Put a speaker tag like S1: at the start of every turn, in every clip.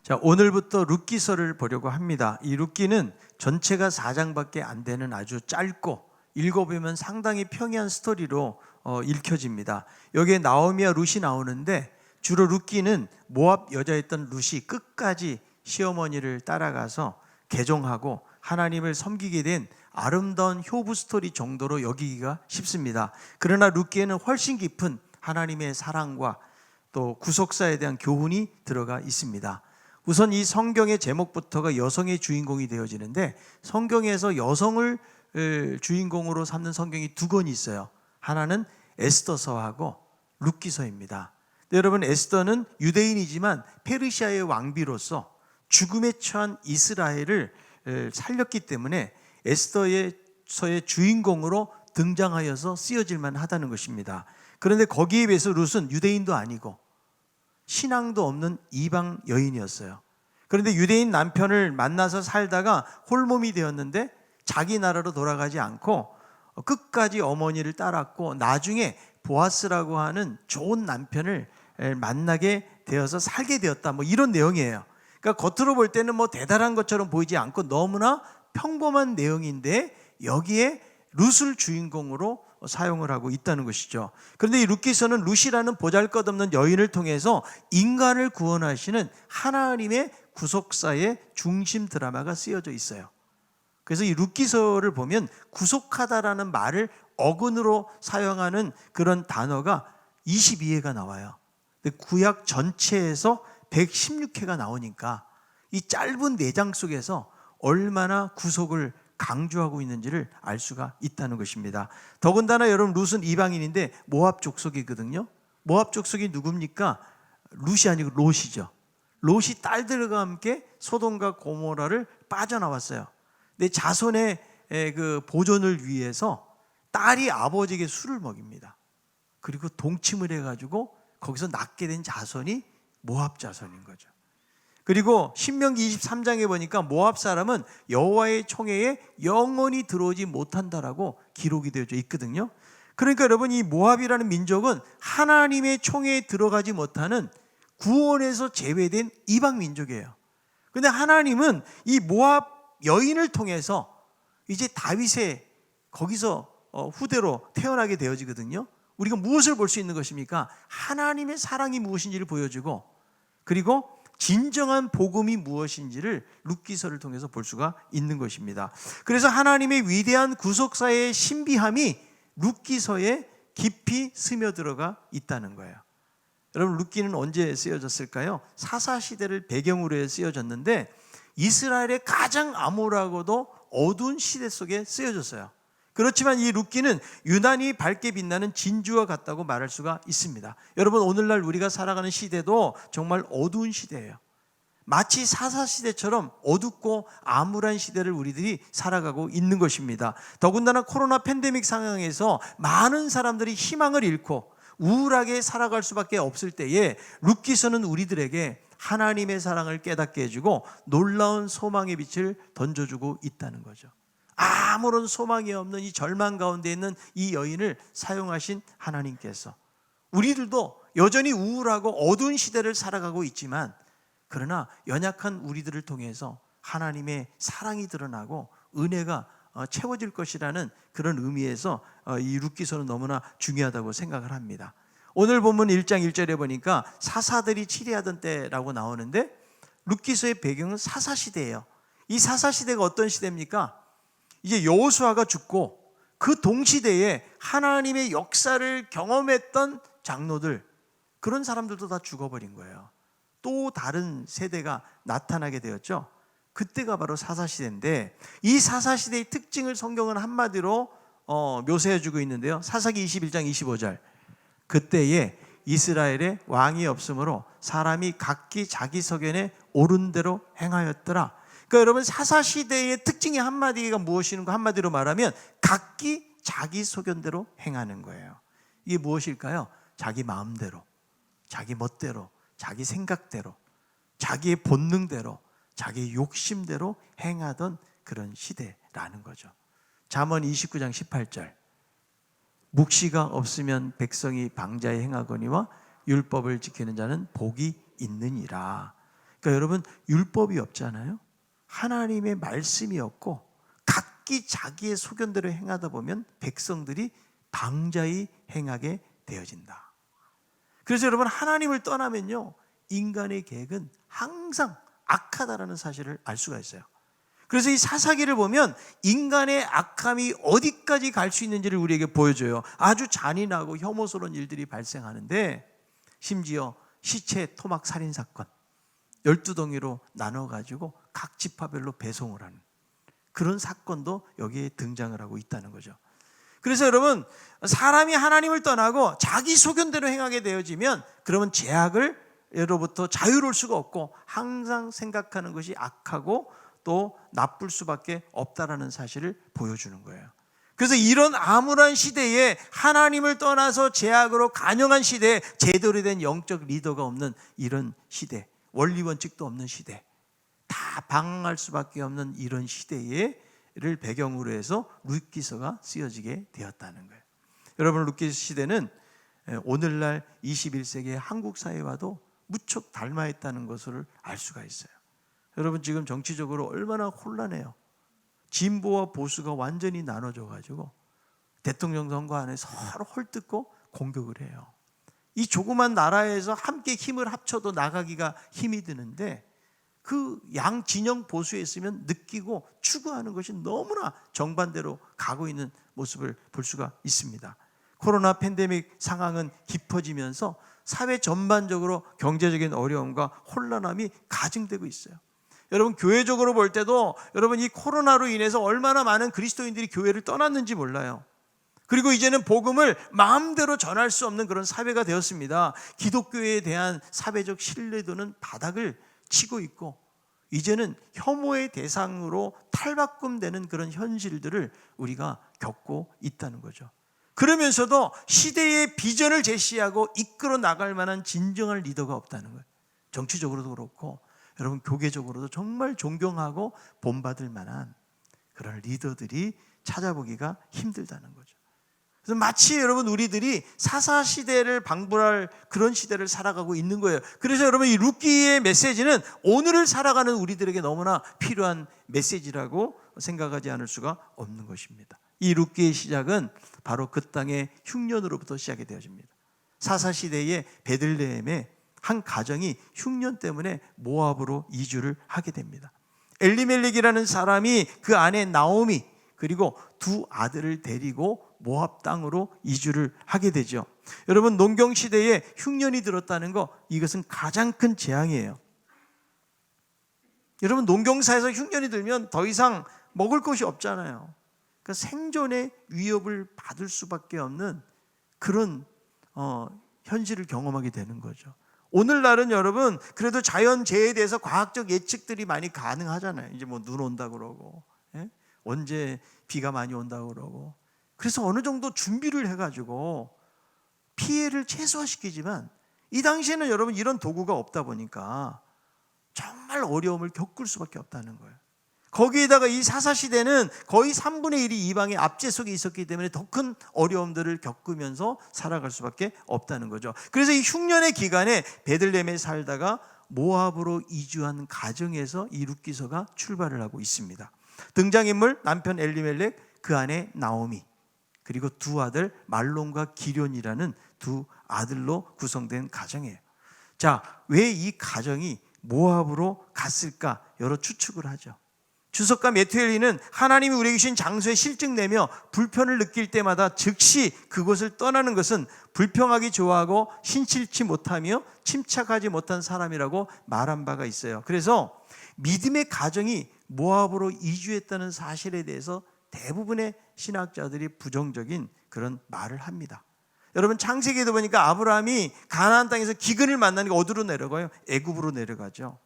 S1: 자, 오늘부터 룻기서를 보려고 합니다. 이 룻기는 전체가 4장밖에 안 되는 아주 짧고 읽어보면 상당히 평이한 스토리로 읽혀집니다. 여기에 나오미와 룻이 나오는데 주로 룻기는 모압 여자였던 룻이 끝까지 시어머니를 따라가서 개종하고 하나님을 섬기게 된 아름다운 효부 스토리 정도로 여기기가 쉽습니다. 그러나 룻기에는 훨씬 깊은 하나님의 사랑과 또 구속사에 대한 교훈이 들어가 있습니다. 우선 이 성경의 제목부터가 여성의 주인공이 되어지는데, 성경에서 여성을 주인공으로 삼는 성경이 두 권이 있어요. 하나는 에스더서하고 룻기서입니다. 여러분, 에스더는 유대인이지만 페르시아의 왕비로서 죽음에 처한 이스라엘을 살렸기 때문에 에스더의 주인공으로 등장하여서 쓰여질만 하다는 것입니다. 그런데 거기에 비해서 룻은 유대인도 아니고 신앙도 없는 이방 여인이었어요. 그런데 유대인 남편을 만나서 살다가 홀몸이 되었는데 자기 나라로 돌아가지 않고 끝까지 어머니를 따랐고 나중에 보아스라고 하는 좋은 남편을 만나게 되어서 살게 되었다, 이런 내용이에요. 그러니까 겉으로 볼 때는 대단한 것처럼 보이지 않고 너무나 평범한 내용인데 여기에 룻을 주인공으로 사용을 하고 있다는 것이죠. 그런데 이 룻기서는 룻이라는 보잘것없는 여인을 통해서 인간을 구원하시는 하나님의 구속사의 중심 드라마가 쓰여져 있어요. 그래서 이 룻기서를 보면 구속하다라는 말을 어근으로 사용하는 그런 단어가 22회가 나와요. 근데 구약 전체에서 116회가 나오니까 이 짧은 4장 속에서 얼마나 구속을 강조하고 있는지를 알 수가 있다는 것입니다. 더군다나 여러분, 룻은 이방인인데 모압 족속이거든요. 모압 족속이 누굽니까? 룻이 아니고 롯이죠. 롯이 딸들과 함께 소돔과 고모라를 빠져나왔어요. 근데 자손의 그 보존을 위해서 딸이 아버지에게 술을 먹입니다. 그리고 동침을 해가지고 거기서 낳게 된 자손이 모압 자손인 거죠. 그리고 신명기 23장에 보니까 모압 사람은 여호와의 총회에 영원히 들어오지 못한다라고 기록이 되어져 있거든요. 그러니까 여러분, 이 모압이라는 민족은 하나님의 총회에 들어가지 못하는 구원에서 제외된 이방 민족이에요. 그런데 하나님은 이 모압 여인을 통해서 이제 다윗의 거기서 후대로 태어나게 되어지거든요. 우리가 무엇을 볼 수 있는 것입니까? 하나님의 사랑이 무엇인지를 보여주고, 그리고 진정한 복음이 무엇인지를 룻기서를 통해서 볼 수가 있는 것입니다. 그래서 하나님의 위대한 구속사의 신비함이 룻기서에 깊이 스며들어가 있다는 거예요. 여러분, 룻기는 언제 쓰여졌을까요? 사사시대를 배경으로 해 쓰여졌는데 이스라엘의 가장 암울하고도 어두운 시대 속에 쓰여졌어요. 그렇지만 이 룻기는 유난히 밝게 빛나는 진주와 같다고 말할 수가 있습니다. 여러분, 오늘날 우리가 살아가는 시대도 정말 어두운 시대예요. 마치 사사시대처럼 어둡고 암울한 시대를 우리들이 살아가고 있는 것입니다. 더군다나 코로나 팬데믹 상황에서 많은 사람들이 희망을 잃고 우울하게 살아갈 수밖에 없을 때에 룻기서는 우리들에게 하나님의 사랑을 깨닫게 해주고 놀라운 소망의 빛을 던져주고 있다는 거죠. 아무런 소망이 없는 이 절망 가운데 있는 이 여인을 사용하신 하나님께서 우리들도 여전히 우울하고 어두운 시대를 살아가고 있지만, 그러나 연약한 우리들을 통해서 하나님의 사랑이 드러나고 은혜가 채워질 것이라는 그런 의미에서 이 룻기서는 너무나 중요하다고 생각을 합니다. 오늘 본문 1장 1절에 보니까 사사들이 치리하던 때라고 나오는데 룻기서의 배경은 사사시대예요. 이 사사시대가 어떤 시대입니까? 이제 여호수아가 죽고 그 동시대에 하나님의 역사를 경험했던 장로들, 그런 사람들도 다 죽어버린 거예요. 또 다른 세대가 나타나게 되었죠. 그때가 바로 사사시대인데, 이 사사시대의 특징을 성경은 한마디로 묘사해주고 있는데요. 사사기 21장 25절, 그때에 이스라엘에 왕이 없으므로 사람이 각기 자기 소견에 옳은 대로 행하였더라. 그러니까 여러분, 사사시대의 특징이 한마디가 무엇인가? 한마디로 말하면 각기 자기 소견대로 행하는 거예요. 이게 무엇일까요? 자기 마음대로, 자기 멋대로, 자기 생각대로, 자기의 본능대로, 자기 욕심대로 행하던 그런 시대라는 거죠. 잠언 29장 18절, 묵시가 없으면 백성이 방자에 행하거니와 율법을 지키는 자는 복이 있느니라. 그러니까 여러분, 율법이 없잖아요. 하나님의 말씀이 없고 각기 자기의 소견대로 행하다 보면 백성들이 방자히 행하게 되어진다. 그래서 여러분, 하나님을 떠나면요, 인간의 계획은 항상 악하다라는 사실을 알 수가 있어요. 그래서 이 사사기를 보면 인간의 악함이 어디까지 갈 수 있는지를 우리에게 보여줘요. 아주 잔인하고 혐오스러운 일들이 발생하는데, 심지어 시체 토막 살인 사건 12덩이로 나눠가지고 각 지파별로 배송을 하는 그런 사건도 여기에 등장을 하고 있다는 거죠. 그래서 여러분, 사람이 하나님을 떠나고 자기 소견대로 행하게 되어지면 그러면 죄악으로부터 자유로울 수가 없고 항상 생각하는 것이 악하고 또 나쁠 수밖에 없다라는 사실을 보여주는 거예요. 그래서 이런 암울한 시대에 하나님을 떠나서 죄악으로 간영한 시대에 제대로 된 영적 리더가 없는 이런 시대, 원리 원칙도 없는 시대, 다 방황할 수밖에 없는 이런 시대를 배경으로 해서 룻기서가 쓰여지게 되었다는 거예요. 여러분, 룻기서 시대는 오늘날 21세기의 한국 사회와도 무척 닮아 있다는 것을 알 수가 있어요. 여러분, 지금 정치적으로 얼마나 혼란해요. 진보와 보수가 완전히 나눠져 가지고 대통령 선거 안에 서로 헐뜯고 공격을 해요. 이 조그만 나라에서 함께 힘을 합쳐도 나가기가 힘이 드는데 그 양 진영 보수에 있으면 느끼고 추구하는 것이 너무나 정반대로 가고 있는 모습을 볼 수가 있습니다. 코로나 팬데믹 상황은 깊어지면서 사회 전반적으로 경제적인 어려움과 혼란함이 가중되고 있어요. 여러분, 교회적으로 볼 때도 여러분, 이 코로나로 인해서 얼마나 많은 그리스도인들이 교회를 떠났는지 몰라요. 그리고 이제는 복음을 마음대로 전할 수 없는 그런 사회가 되었습니다. 기독교에 대한 사회적 신뢰도는 바닥을 치고 있고 이제는 혐오의 대상으로 탈바꿈되는 그런 현실들을 우리가 겪고 있다는 거죠. 그러면서도 시대의 비전을 제시하고 이끌어 나갈 만한 진정한 리더가 없다는 거예요. 정치적으로도 그렇고 여러분, 교계적으로도 정말 존경하고 본받을 만한 그런 리더들이 찾아보기가 힘들다는 거죠. 그래서 마치 여러분, 우리들이 사사시대를 방불할 그런 시대를 살아가고 있는 거예요. 그래서 여러분, 이 룻기의 메시지는 오늘을 살아가는 우리들에게 너무나 필요한 메시지라고 생각하지 않을 수가 없는 것입니다. 이 룻기의 시작은 바로 그 땅의 흉년으로부터 시작이 되어집니다. 사사시대의 베들레헴에 한 가정이 흉년 때문에 모압으로 이주를 하게 됩니다. 엘리멜렉이라는 사람이 그 아내 나오미 그리고 두 아들을 데리고 모압 땅으로 이주를 하게 되죠. 여러분, 농경시대에 흉년이 들었다는 거, 이것은 가장 큰 재앙이에요. 여러분, 농경사에서 흉년이 들면 더 이상 먹을 것이 없잖아요. 그러니까 생존의 위협을 받을 수밖에 없는 그런 현실을 경험하게 되는 거죠. 오늘날은 여러분, 그래도 자연재해에 대해서 과학적 예측들이 많이 가능하잖아요. 이제 뭐 눈 온다 그러고, 언제 비가 많이 온다 그러고. 그래서 어느 정도 준비를 해가지고 피해를 최소화시키지만 이 당시에는 여러분, 이런 도구가 없다 보니까 정말 어려움을 겪을 수밖에 없다는 거예요. 거기에다가 이 사사시대는 거의 3분의 1이 이방의 압제 속에 있었기 때문에 더 큰 어려움들을 겪으면서 살아갈 수밖에 없다는 거죠. 그래서 이 흉년의 기간에 베들레헴에 살다가 모압으로 이주한 가정에서 이 룻기서가 출발을 하고 있습니다. 등장인물, 남편 엘리멜렉, 그 아내 나오미, 그리고 두 아들 말론과 기련이라는 두 아들로 구성된 가정이에요. 자, 왜 이 가정이 모압으로 갔을까? 여러 추측을 하죠. 주석가 메투엘리는 하나님이 우리에게 주신 장소에 실증내며 불편을 느낄 때마다 즉시 그곳을 떠나는 것은 불평하기 좋아하고 신실치 못하며 침착하지 못한 사람이라고 말한 바가 있어요. 그래서 믿음의 가정이 모압으로 이주했다는 사실에 대해서 대부분의 신학자들이 부정적인 그런 말을 합니다. 여러분, 창세기에도 보니까 아브라함이 가나안 땅에서 기근을 만나니까 어디로 내려가요? 애굽으로 내려가죠.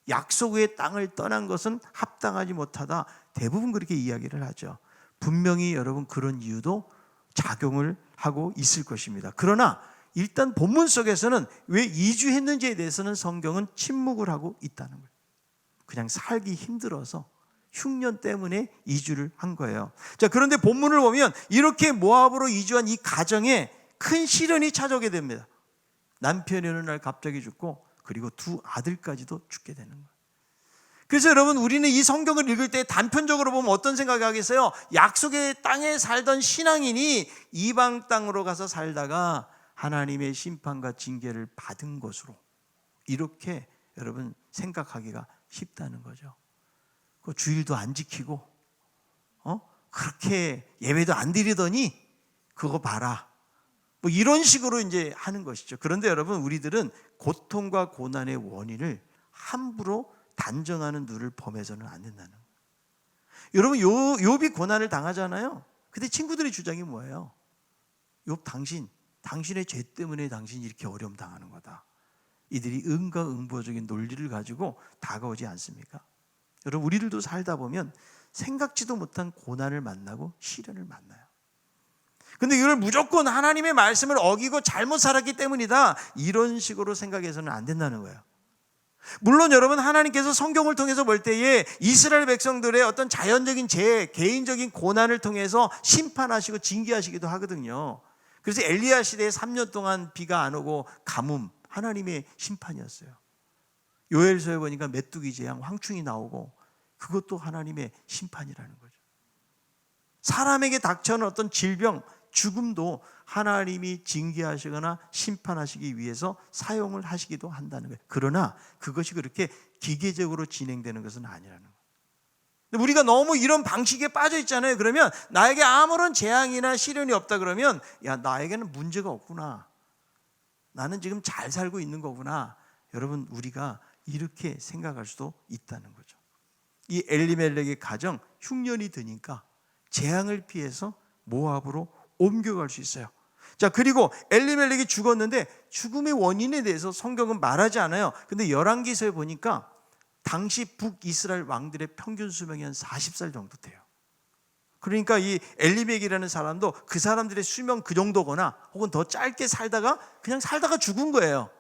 S1: 약속의 땅을 떠난 것은 합당하지 못하다, 대부분 그렇게 이야기를 하죠. 분명히 여러분, 그런 이유도 작용을 하고 있을 것입니다. 그러나 일단 본문 속에서는 왜 이주했는지에 대해서는 성경은 침묵을 하고 있다는 거예요. 그냥 살기 힘들어서 흉년 때문에 이주를 한 거예요. 자, 그런데 본문을 보면 이렇게 모압으로 이주한 이 가정에 큰 시련이 찾아오게 됩니다. 남편이 어느 날 갑자기 죽고 그리고 두 아들까지도 죽게 되는 거예요. 그래서 여러분, 우리는 이 성경을 읽을 때 단편적으로 보면 어떤 생각이 하겠어요? 약속의 땅에 살던 신앙인이 이방 땅으로 가서 살다가 하나님의 심판과 징계를 받은 것으로, 이렇게 여러분 생각하기가 쉽다는 거죠. 그 주일도 안 지키고 그렇게 예배도 안 드리더니 그거 봐라, 뭐 이런 식으로 이제 하는 것이죠. 그런데 여러분, 우리들은 고통과 고난의 원인을 함부로 단정하는 눈을 범해서는 안 된다는 거예요. 여러분, 욥이 고난을 당하잖아요. 근데 친구들의 주장이 뭐예요? 욥, 당신의 죄 때문에 당신이 이렇게 어려움 당하는 거다. 이들이 응가응보적인 논리를 가지고 다가오지 않습니까? 여러분, 우리들도 살다 보면 생각지도 못한 고난을 만나고 시련을 만나요. 근데 이걸 무조건 하나님의 말씀을 어기고 잘못 살았기 때문이다, 이런 식으로 생각해서는 안 된다는 거예요. 물론 여러분, 하나님께서 성경을 통해서 볼 때에 이스라엘 백성들의 어떤 자연적인 죄, 개인적인 고난을 통해서 심판하시고 징계하시기도 하거든요. 그래서 엘리야 시대에 3년 동안 비가 안 오고 가뭄, 하나님의 심판이었어요. 요엘서에 보니까 메뚜기 재앙, 황충이 나오고, 그것도 하나님의 심판이라는 거죠. 사람에게 닥쳐오는 어떤 질병, 죽음도 하나님이 징계하시거나 심판하시기 위해서 사용을 하시기도 한다는 거예요. 그러나 그것이 그렇게 기계적으로 진행되는 것은 아니라는 거예요. 근데 우리가 너무 이런 방식에 빠져 있잖아요. 그러면 나에게 아무런 재앙이나 시련이 없다 그러면, 야, 나에게는 문제가 없구나, 나는 지금 잘 살고 있는 거구나, 여러분, 우리가 이렇게 생각할 수도 있다는 거죠. 이 엘리멜렉의 가정, 흉년이 드니까 재앙을 피해서 모압으로 옮겨갈 수 있어요. 자, 그리고 엘리멜렉이 죽었는데 죽음의 원인에 대해서 성경은 말하지 않아요. 근데 열왕기서에 보니까 당시 북이스라엘 왕들의 평균 수명이 한 40살 정도 돼요. 그러니까 이 엘리멜렉이라는 사람도 그 사람들의 수명 그 정도거나 혹은 더 짧게 살다가 그냥 살다가 죽은 거예요.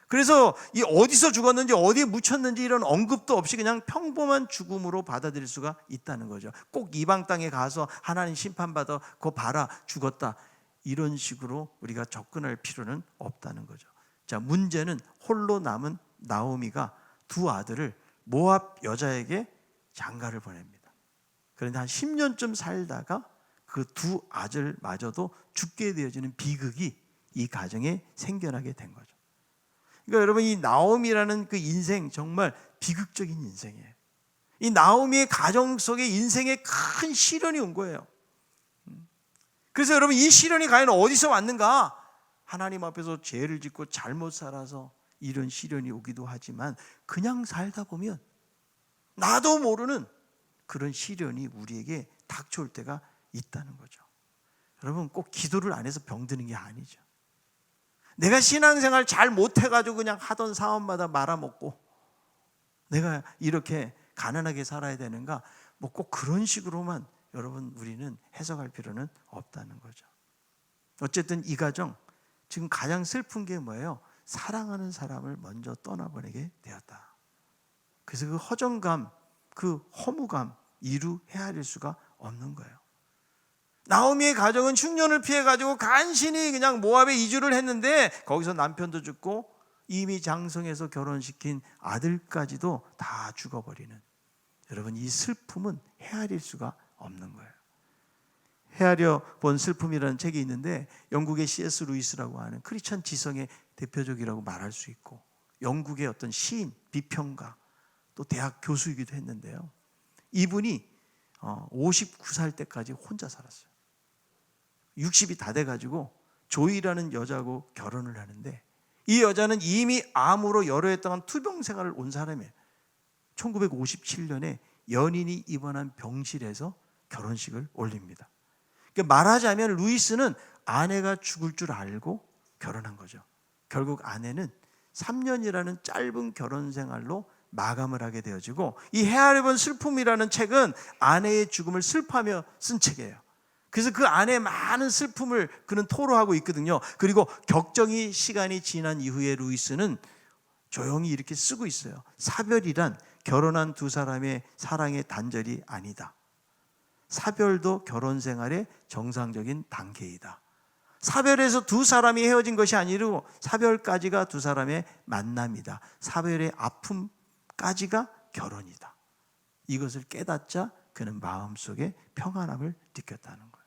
S1: 그래서 이 어디서 죽었는지 어디에 묻혔는지 이런 언급도 없이 그냥 평범한 죽음으로 받아들일 수가 있다는 거죠. 꼭 이방 땅에 가서 하나님 심판받아 그거 봐라 죽었다, 이런 식으로 우리가 접근할 필요는 없다는 거죠. 자, 문제는 홀로 남은 나오미가 두 아들을 모압 여자에게 장가를 보냅니다. 그런데 한 10년쯤 살다가 그 두 아들마저도 죽게 되어지는 비극이 이 가정에 생겨나게 된 거죠. 그러니까 여러분, 이 나오미라는 그 인생, 정말 비극적인 인생이에요. 이 나오미의 가정 속에 인생에 큰 시련이 온 거예요. 그래서 여러분, 이 시련이 과연 어디서 왔는가? 하나님 앞에서 죄를 짓고 잘못 살아서 이런 시련이 오기도 하지만, 그냥 살다 보면 나도 모르는 그런 시련이 우리에게 닥쳐올 때가 있다는 거죠. 여러분, 꼭 기도를 안 해서 병드는 게 아니죠. 내가 신앙생활 잘 못해가지고 그냥 하던 사업마다 말아먹고 내가 이렇게 가난하게 살아야 되는가, 뭐 꼭 그런 식으로만 여러분 우리는 해석할 필요는 없다는 거죠. 어쨌든 이 가정, 지금 가장 슬픈 게 뭐예요? 사랑하는 사람을 먼저 떠나보내게 되었다. 그래서 그 허정감, 그 허무감, 이루 헤아릴 수가 없는 거예요. 나오미의 가정은 흉년을 피해가지고 간신히 그냥 모압에 이주를 했는데, 거기서 남편도 죽고 이미 장성해서 결혼시킨 아들까지도 다 죽어버리는, 여러분, 이 슬픔은 헤아릴 수가 없는 거예요. 헤아려 본 슬픔이라는 책이 있는데, 영국의 C.S. 루이스라고 하는 크리스천 지성의 대표적이라고 말할 수 있고, 영국의 어떤 시인, 비평가, 또 대학 교수이기도 했는데요, 이분이 59살 때까지 혼자 살았어요. 60이 다 돼가지고 조이라는 여자하고 결혼을 하는데, 이 여자는 이미 암으로 여러 해 동안 투병 생활을 온 사람이에요. 1957년에 연인이 입원한 병실에서 결혼식을 올립니다. 그러니까 말하자면 루이스는 아내가 죽을 줄 알고 결혼한 거죠. 결국 아내는 3년이라는 짧은 결혼 생활로 마감을 하게 되어지고, 이 헤아려본 슬픔이라는 책은 아내의 죽음을 슬퍼하며 쓴 책이에요. 그래서 그 안에 많은 슬픔을 그는 토로하고 있거든요. 그리고 격정이 시간이 지난 이후에 루이스는 조용히 이렇게 쓰고 있어요. 사별이란 결혼한 두 사람의 사랑의 단절이 아니다. 사별도 결혼 생활의 정상적인 단계이다. 사별해서 두 사람이 헤어진 것이 아니고 사별까지가 두 사람의 만남이다. 사별의 아픔까지가 결혼이다. 이것을 깨닫자 그는 마음속에 평안함을 느꼈다는 거예요.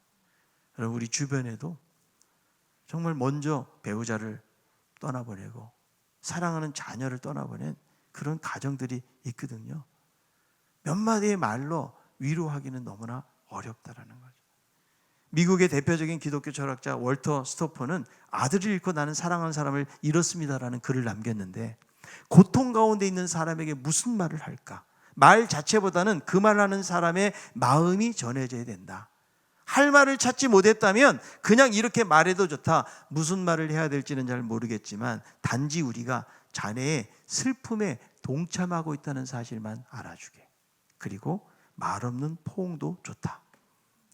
S1: 여러분, 우리 주변에도 정말 먼저 배우자를 떠나보내고 사랑하는 자녀를 떠나보낸 그런 가정들이 있거든요. 몇 마디의 말로 위로하기는 너무나 어렵다라는 거죠. 미국의 대표적인 기독교 철학자 월터 스토퍼는 아들을 잃고 나는 사랑하는 사람을 잃었습니다라는 글을 남겼는데, 고통 가운데 있는 사람에게 무슨 말을 할까? 말 자체보다는 그 말하는 사람의 마음이 전해져야 된다. 할 말을 찾지 못했다면 그냥 이렇게 말해도 좋다. 무슨 말을 해야 될지는 잘 모르겠지만 단지 우리가 자네의 슬픔에 동참하고 있다는 사실만 알아주게. 그리고 말 없는 포옹도 좋다.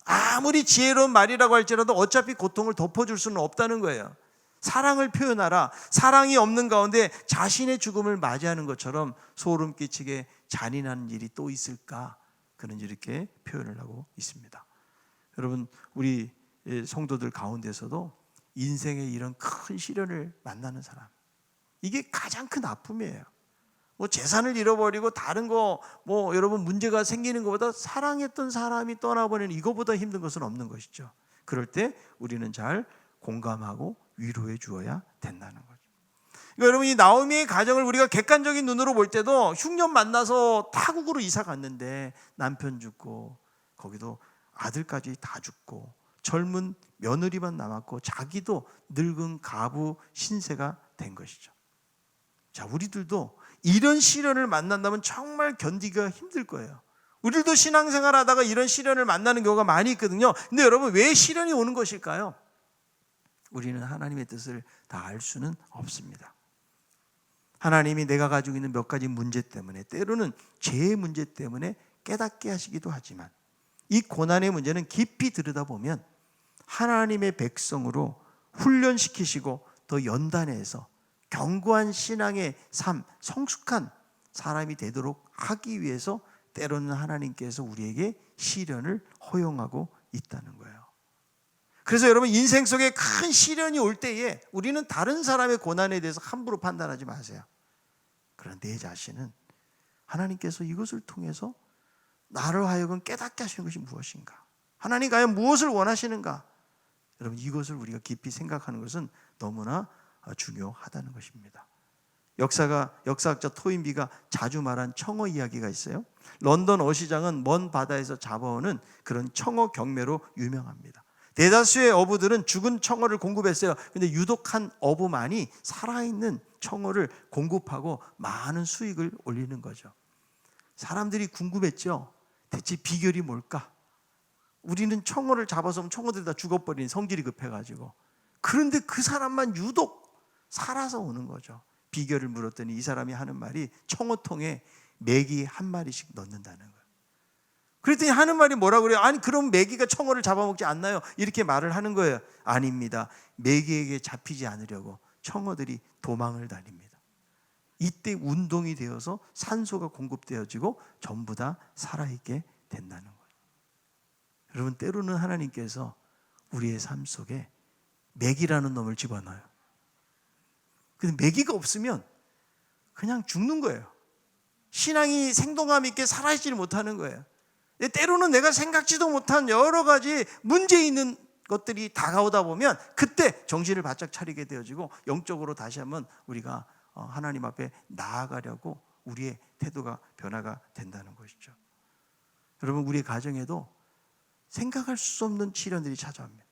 S1: 아무리 지혜로운 말이라고 할지라도 어차피 고통을 덮어줄 수는 없다는 거예요. 사랑을 표현하라. 사랑이 없는 가운데 자신의 죽음을 맞이하는 것처럼 소름 끼치게 잔인한 일이 또 있을까? 그는 이렇게 표현을 하고 있습니다. 여러분, 우리 성도들 가운데서도 인생의 이런 큰 시련을 만나는 사람, 이게 가장 큰 아픔이에요. 뭐 재산을 잃어버리고 다른 거 여러분 문제가 생기는 것보다 사랑했던 사람이 떠나보내는 이거보다 힘든 것은 없는 것이죠. 그럴 때 우리는 잘 공감하고 위로해 주어야 된다는 거죠. 그러니까 여러분, 이 나오미의 가정을 우리가 객관적인 눈으로 볼 때도 흉년 만나서 타국으로 이사 갔는데 남편 죽고 거기도 아들까지 다 죽고 젊은 며느리만 남았고 자기도 늙은 가부 신세가 된 것이죠. 자, 우리들도 이런 시련을 만난다면 정말 견디기가 힘들 거예요. 우리도 신앙생활 하다가 이런 시련을 만나는 경우가 많이 있거든요. 근데 여러분, 왜 시련이 오는 것일까요? 우리는 하나님의 뜻을 다 알 수는 없습니다. 하나님이 내가 가지고 있는 몇 가지 문제 때문에, 때로는 죄의 문제 때문에 깨닫게 하시기도 하지만, 이 고난의 문제는 깊이 들여다보면 하나님의 백성으로 훈련시키시고 더 연단해서 견고한 신앙의 삶, 성숙한 사람이 되도록 하기 위해서 때로는 하나님께서 우리에게 시련을 허용하고 있다는 거예요. 그래서 여러분, 인생 속에 큰 시련이 올 때에 우리는 다른 사람의 고난에 대해서 함부로 판단하지 마세요. 그러나 내 자신은 하나님께서 이것을 통해서 나를 하여금 깨닫게 하시는 것이 무엇인가? 하나님 과연 무엇을 원하시는가? 여러분, 이것을 우리가 깊이 생각하는 것은 너무나 중요하다는 것입니다. 역사학자 토인비가 자주 말한 청어 이야기가 있어요. 런던 어시장은 먼 바다에서 잡아오는 그런 청어 경매로 유명합니다. 대다수의 어부들은 죽은 청어를 공급했어요. 근데 유독 한 어부만이 살아있는 청어를 공급하고 많은 수익을 올리는 거죠. 사람들이 궁금했죠. 대체 비결이 뭘까? 우리는 청어를 잡아서 청어들이 다 죽어버린, 성질이 급해가지고. 그런데 그 사람만 유독 살아서 오는 거죠. 비결을 물었더니 이 사람이 하는 말이 청어통에 메기 한 마리씩 넣는다는 거예요. 그랬더니 하는 말이 뭐라고 그래요? 아니, 그럼 메기가 청어를 잡아먹지 않나요? 이렇게 말을 하는 거예요. 아닙니다. 메기에게 잡히지 않으려고 청어들이 도망을 다닙니다. 이때 운동이 되어서 산소가 공급되어지고 전부 다 살아있게 된다는 거예요. 여러분, 때로는 하나님께서 우리의 삶 속에 메기라는 놈을 집어넣어요. 근데 메기가 없으면 그냥 죽는 거예요. 신앙이 생동감 있게 살아있지를 못하는 거예요. 때로는 내가 생각지도 못한 여러 가지 문제 있는 것들이 다가오다 보면 그때 정신을 바짝 차리게 되어지고 영적으로 다시 한번 우리가 하나님 앞에 나아가려고 우리의 태도가 변화가 된다는 것이죠. 여러분, 우리의 가정에도 생각할 수 없는 시련들이 찾아옵니다.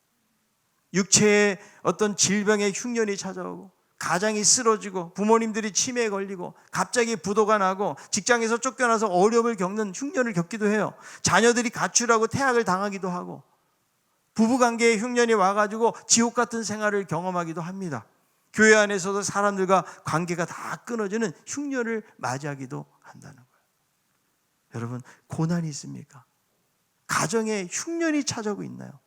S1: 육체의 어떤 질병의 흉년이 찾아오고, 가장이 쓰러지고, 부모님들이 치매에 걸리고, 갑자기 부도가 나고, 직장에서 쫓겨나서 어려움을 겪는 흉년을 겪기도 해요. 자녀들이 가출하고 태학을 당하기도 하고, 부부관계에 흉년이 와가지고 지옥 같은 생활을 경험하기도 합니다. 교회 안에서도 사람들과 관계가 다 끊어지는 흉년을 맞이하기도 한다는 거예요. 여러분, 고난이 있습니까? 가정에 흉년이 찾아오고 있나요?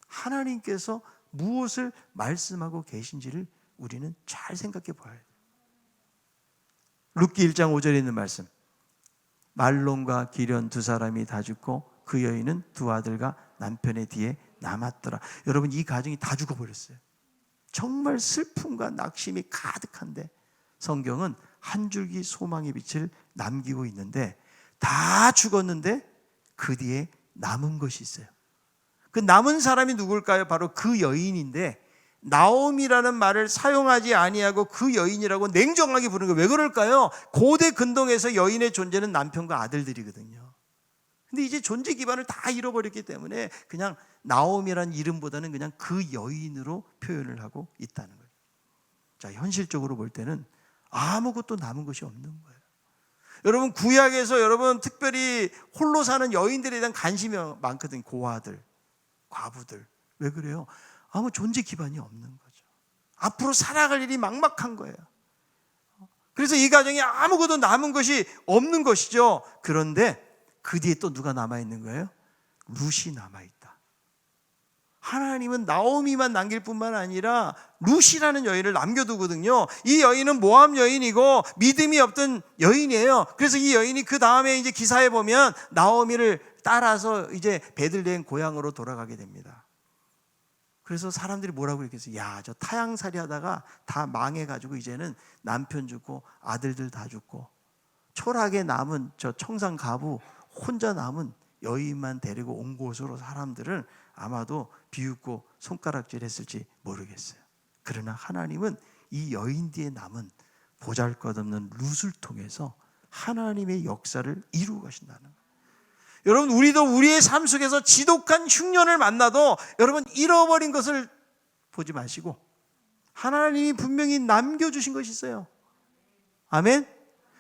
S1: 하나님께서 무엇을 말씀하고 계신지를 우리는 잘 생각해 봐야 돼요. 룻기 1장 5절에 있는 말씀, 말론과 기련 두 사람이 다 죽고 그 여인은 두 아들과 남편의 뒤에 남았더라. 여러분, 이 가정이 다 죽어버렸어요. 정말 슬픔과 낙심이 가득한데 성경은 한 줄기 소망의 빛을 남기고 있는데 다 죽었는데 그 뒤에 남은 것이 있어요. 그 남은 사람이 누굴까요? 바로 그 여인인데 나옴이라는 말을 사용하지 아니하고 그 여인이라고 냉정하게 부르는 거예요. 왜 그럴까요? 고대 근동에서 여인의 존재는 남편과 아들들이거든요. 근데 이제 존재 기반을 다 잃어버렸기 때문에 그냥 나옴이라는 이름보다는 그냥 그 여인으로 표현을 하고 있다는 거예요. 자, 현실적으로 볼 때는 아무것도 남은 것이 없는 거예요. 여러분, 구약에서 여러분 특별히 홀로 사는 여인들에 대한 관심이 많거든요. 고아들, 과부들. 왜 그래요? 아무 존재 기반이 없는 거죠. 앞으로 살아갈 일이 막막한 거예요. 그래서 이 가정에 아무것도 남은 것이 없는 것이죠. 그런데 그 뒤에 또 누가 남아있는 거예요? 룻이 남아있다. 하나님은 나오미만 남길 뿐만 아니라 룻이라는 여인을 남겨두거든요. 이 여인은 모함 여인이고 믿음이 없던 여인이에요. 그래서 이 여인이 그 다음에 이제 기사에 보면 나오미를 따라서 이제 베들레헴 고향으로 돌아가게 됩니다. 그래서 사람들이 뭐라고 그랬겠어요? 야, 저 타향살이 하다가 다 망해가지고 이제는 남편 죽고 아들들 다 죽고 초락에 남은 저 청산 가부 혼자 남은 여인만 데리고 온 곳으로 사람들은 아마도 비웃고 손가락질 했을지 모르겠어요. 그러나 하나님은 이 여인 뒤에 남은 보잘것없는 룻을 통해서 하나님의 역사를 이루고 가신다는 거예요. 여러분, 우리도 우리의 삶 속에서 지독한 흉년을 만나도 여러분 잃어버린 것을 보지 마시고 하나님이 분명히 남겨주신 것이 있어요. 아멘.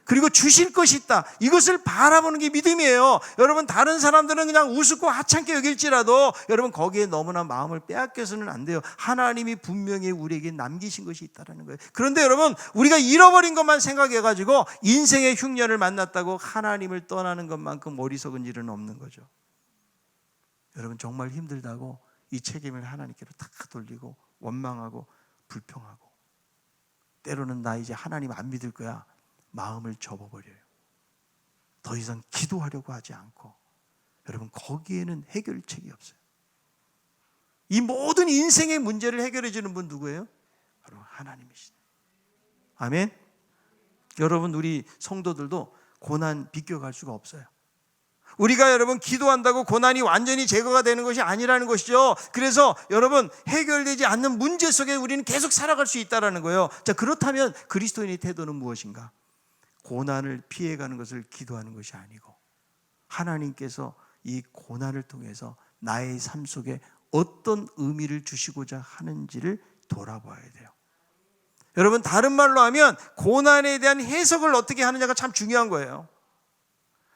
S1: 그리고 주실 것이 있다. 이것을 바라보는 게 믿음이에요. 여러분, 다른 사람들은 그냥 우습고 하찮게 여길지라도 여러분 거기에 너무나 마음을 빼앗겨서는 안 돼요. 하나님이 분명히 우리에게 남기신 것이 있다는 거예요. 그런데 여러분, 우리가 잃어버린 것만 생각해가지고 인생의 흉년을 만났다고 하나님을 떠나는 것만큼 어리석은 일은 없는 거죠. 여러분, 정말 힘들다고 이 책임을 하나님께로 다 돌리고 원망하고 불평하고 때로는 나 이제 하나님 안 믿을 거야 마음을 접어버려요. 더 이상 기도하려고 하지 않고 여러분 거기에는 해결책이 없어요. 이 모든 인생의 문제를 해결해 주는 분 누구예요? 바로 하나님이시다. 아멘. 여러분, 우리 성도들도 고난 비껴갈 수가 없어요. 우리가 여러분 기도한다고 고난이 완전히 제거가 되는 것이 아니라는 것이죠. 그래서 여러분 해결되지 않는 문제 속에 우리는 계속 살아갈 수 있다는 거예요. 자, 그렇다면 그리스도인의 태도는 무엇인가? 고난을 피해가는 것을 기도하는 것이 아니고 하나님께서 이 고난을 통해서 나의 삶 속에 어떤 의미를 주시고자 하는지를 돌아봐야 돼요. 여러분, 다른 말로 하면 고난에 대한 해석을 어떻게 하느냐가 참 중요한 거예요.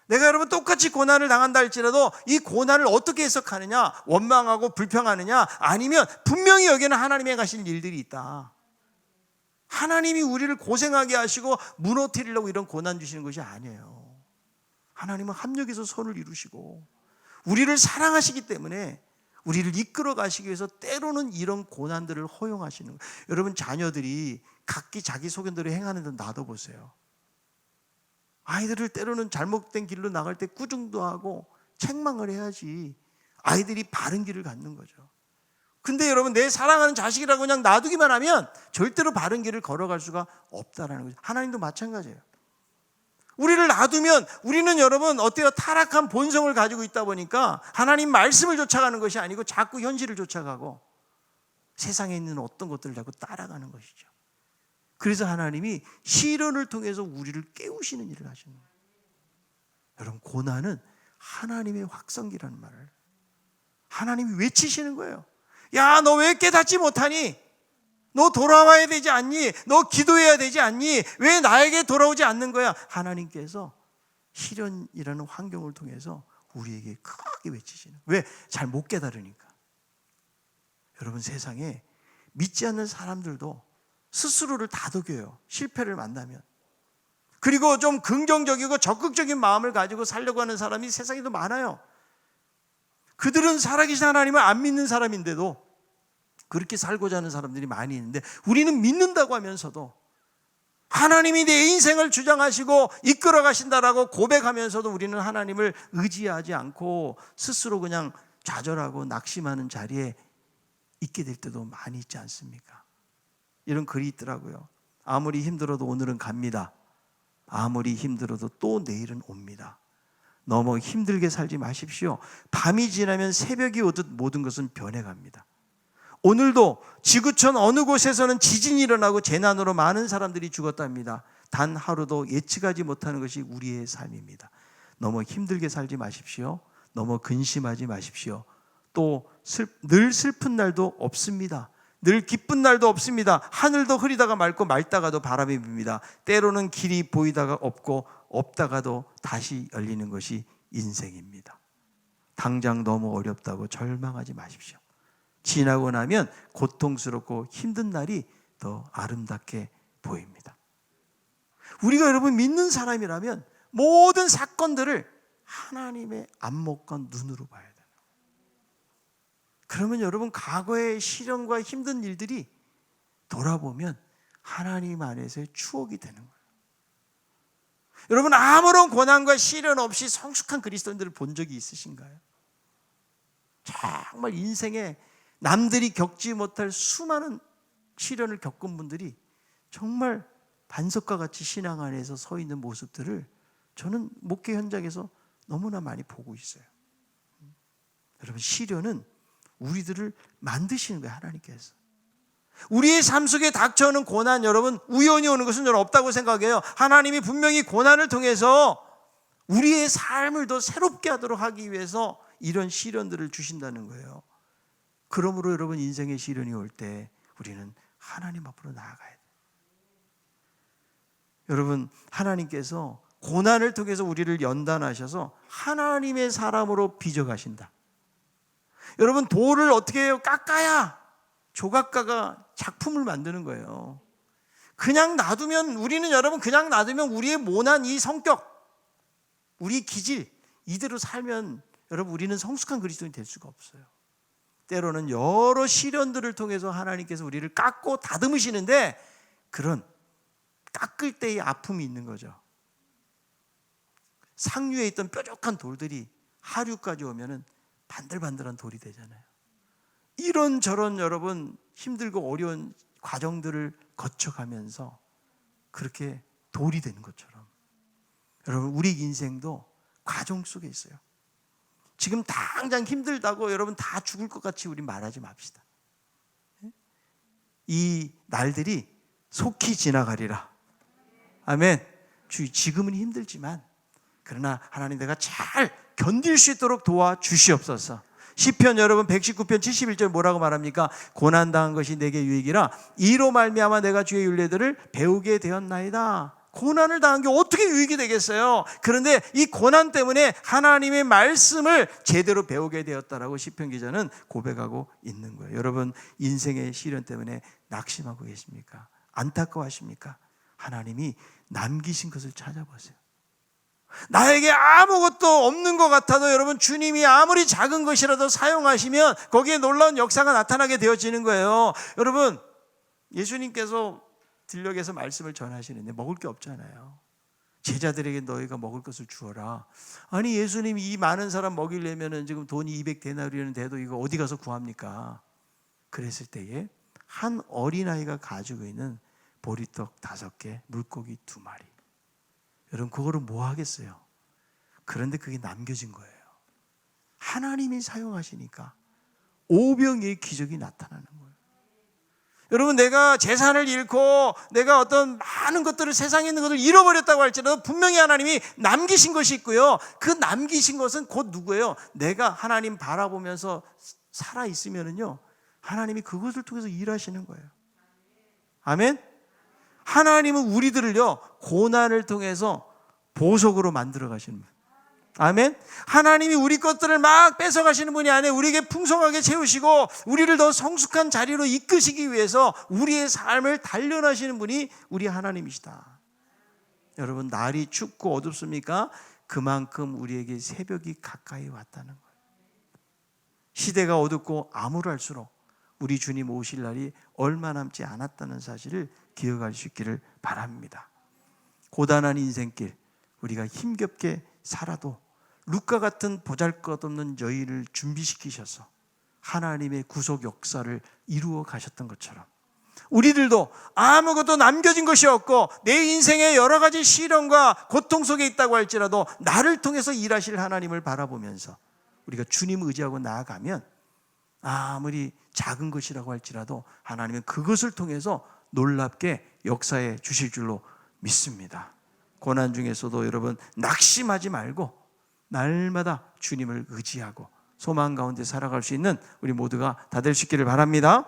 S1: 내가 여러분 똑같이 고난을 당한다 할지라도 이 고난을 어떻게 해석하느냐, 원망하고 불평하느냐, 아니면 분명히 여기에는 하나님의 가신 일들이 있다. 하나님이 우리를 고생하게 하시고 무너뜨리려고 이런 고난 주시는 것이 아니에요. 하나님은 합력해서 선을 이루시고 우리를 사랑하시기 때문에 우리를 이끌어 가시기 위해서 때로는 이런 고난들을 허용하시는 거예요. 여러분, 자녀들이 각기 자기 소견대로 행하는 데 놔둬보세요. 아이들을 때로는 잘못된 길로 나갈 때 꾸중도 하고 책망을 해야지 아이들이 바른 길을 갖는 거죠. 근데 여러분, 내 사랑하는 자식이라고 그냥 놔두기만 하면 절대로 바른 길을 걸어갈 수가 없다라는 거죠. 하나님도 마찬가지예요. 우리를 놔두면 우리는 여러분 어때요? 타락한 본성을 가지고 있다 보니까 하나님 말씀을 쫓아가는 것이 아니고 자꾸 현실을 쫓아가고 세상에 있는 어떤 것들을 자꾸 따라가는 것이죠. 그래서 하나님이 시련을 통해서 우리를 깨우시는 일을 하시는 거예요. 여러분, 고난은 하나님의 확성기라는 말을 하나님이 외치시는 거예요. 야, 너 왜 깨닫지 못하니? 너 돌아와야 되지 않니? 너 기도해야 되지 않니? 왜 나에게 돌아오지 않는 거야? 하나님께서 시련이라는 환경을 통해서 우리에게 크게 외치시는 거예요. 왜? 잘 못 깨달으니까. 여러분, 세상에 믿지 않는 사람들도 스스로를 다독여요. 실패를 만나면. 그리고 좀 긍정적이고 적극적인 마음을 가지고 살려고 하는 사람이 세상에도 많아요. 그들은 살아계신 하나님을 안 믿는 사람인데도 그렇게 살고자 하는 사람들이 많이 있는데 우리는 믿는다고 하면서도 하나님이 내 인생을 주장하시고 이끌어 가신다라고 고백하면서도 우리는 하나님을 의지하지 않고 스스로 그냥 좌절하고 낙심하는 자리에 있게 될 때도 많이 있지 않습니까? 이런 글이 있더라고요. 아무리 힘들어도 오늘은 갑니다. 아무리 힘들어도 또 내일은 옵니다. 너무 힘들게 살지 마십시오. 밤이 지나면 새벽이 오듯 모든 것은 변해갑니다. 오늘도 지구촌 어느 곳에서는 지진이 일어나고 재난으로 많은 사람들이 죽었답니다. 단 하루도 예측하지 못하는 것이 우리의 삶입니다. 너무 힘들게 살지 마십시오. 너무 근심하지 마십시오. 또 늘 슬픈 날도 없습니다. 늘 기쁜 날도 없습니다. 하늘도 흐리다가 맑고 맑다가도 바람이 붑니다. 때로는 길이 보이다가 없고 없다가도 다시 열리는 것이 인생입니다. 당장 너무 어렵다고 절망하지 마십시오. 지나고 나면 고통스럽고 힘든 날이 더 아름답게 보입니다. 우리가 여러분 믿는 사람이라면 모든 사건들을 하나님의 안목과 눈으로 봐야 돼요. 그러면 여러분 과거의 시련과 힘든 일들이 돌아보면 하나님 안에서의 추억이 되는 거예요. 여러분 아무런 고난과 시련 없이 성숙한 그리스도인들을 본 적이 있으신가요? 정말 인생에 남들이 겪지 못할 수많은 시련을 겪은 분들이 정말 반석과 같이 신앙 안에서 서 있는 모습들을 저는 목회 현장에서 너무나 많이 보고 있어요. 여러분 시련은 우리들을 만드시는 거예요. 하나님께서. 우리의 삶 속에 닥쳐오는 고난, 여러분 우연히 오는 것은 저는 없다고 생각해요. 하나님이 분명히 고난을 통해서 우리의 삶을 더 새롭게 하도록 하기 위해서 이런 시련들을 주신다는 거예요. 그러므로 여러분 인생의 시련이 올 때 우리는 하나님 앞으로 나아가야 돼요. 여러분 하나님께서 고난을 통해서 우리를 연단하셔서 하나님의 사람으로 빚어가신다. 여러분 돌을 어떻게 해요? 깎아야 조각가가 작품을 만드는 거예요. 그냥 놔두면 우리는 여러분 그냥 놔두면 우리의 모난 이 성격, 우리 기질 이대로 살면 여러분 우리는 성숙한 그리스도인이 될 수가 없어요. 때로는 여러 시련들을 통해서 하나님께서 우리를 깎고 다듬으시는데 그런 깎을 때의 아픔이 있는 거죠. 상류에 있던 뾰족한 돌들이 하류까지 오면은 반들반들한 돌이 되잖아요. 이런저런 여러분 힘들고 어려운 과정들을 거쳐가면서 그렇게 돌이 되는 것처럼 여러분 우리 인생도 과정 속에 있어요. 지금 당장 힘들다고 여러분 다 죽을 것 같이 우리 말하지 맙시다. 이 날들이 속히 지나가리라. 아멘. 지금은 힘들지만 그러나 하나님 내가 잘 견딜 수 있도록 도와주시옵소서. 시편 여러분 119편 71절 뭐라고 말합니까? 고난당한 것이 내게 유익이라 이로 말미암아 내가 주의 율례들을 배우게 되었나이다. 고난을 당한 게 어떻게 유익이 되겠어요? 그런데 이 고난 때문에 하나님의 말씀을 제대로 배우게 되었다라고 시편 기자는 고백하고 있는 거예요. 여러분 인생의 시련 때문에 낙심하고 계십니까? 안타까워하십니까? 하나님이 남기신 것을 찾아보세요. 나에게 아무것도 없는 것 같아도 여러분 주님이 아무리 작은 것이라도 사용하시면 거기에 놀라운 역사가 나타나게 되어지는 거예요. 여러분 예수님께서 들녘에서 말씀을 전하시는데 먹을 게 없잖아요. 제자들에게 너희가 먹을 것을 주어라. 아니 예수님이 이 많은 사람 먹이려면 지금 돈이 200데나리온은 돼도 이거 어디 가서 구합니까? 그랬을 때에 한 어린아이가 가지고 있는 보리떡 5개, 물고기 2마리. 여러분 그거를 뭐 하겠어요? 그런데 그게 남겨진 거예요. 하나님이 사용하시니까 오병이의 기적이 나타나는 거예요. 여러분 내가 재산을 잃고 내가 어떤 많은 것들을 세상에 있는 것을 잃어버렸다고 할지라도 분명히 하나님이 남기신 것이 있고요. 그 남기신 것은 곧 누구예요? 내가 하나님 바라보면서 살아있으면요 하나님이 그것을 통해서 일하시는 거예요. 아멘? 하나님은 우리들을요 고난을 통해서 보석으로 만들어 가시는 거예요. 아멘. 하나님이 우리 것들을 막 뺏어가시는 분이 아니에요. 우리에게 풍성하게 채우시고 우리를 더 성숙한 자리로 이끄시기 위해서 우리의 삶을 단련하시는 분이 우리 하나님이시다. 여러분 날이 춥고 어둡습니까? 그만큼 우리에게 새벽이 가까이 왔다는 거예요. 시대가 어둡고 암울할수록 우리 주님 오실 날이 얼마 남지 않았다는 사실을 기억할 수 있기를 바랍니다. 고단한 인생길 우리가 힘겹게 살아도 룻과 같은 보잘것없는 여인을 준비시키셔서 하나님의 구속 역사를 이루어 가셨던 것처럼 우리들도 아무것도 남겨진 것이 없고 내 인생에 여러 가지 시련과 고통 속에 있다고 할지라도 나를 통해서 일하실 하나님을 바라보면서 우리가 주님 의지하고 나아가면 아무리 작은 것이라고 할지라도 하나님은 그것을 통해서 놀랍게 역사해 주실 줄로 믿습니다. 고난 중에서도 여러분 낙심하지 말고 날마다 주님을 의지하고 소망 가운데 살아갈 수 있는 우리 모두가 다 될 수 있기를 바랍니다.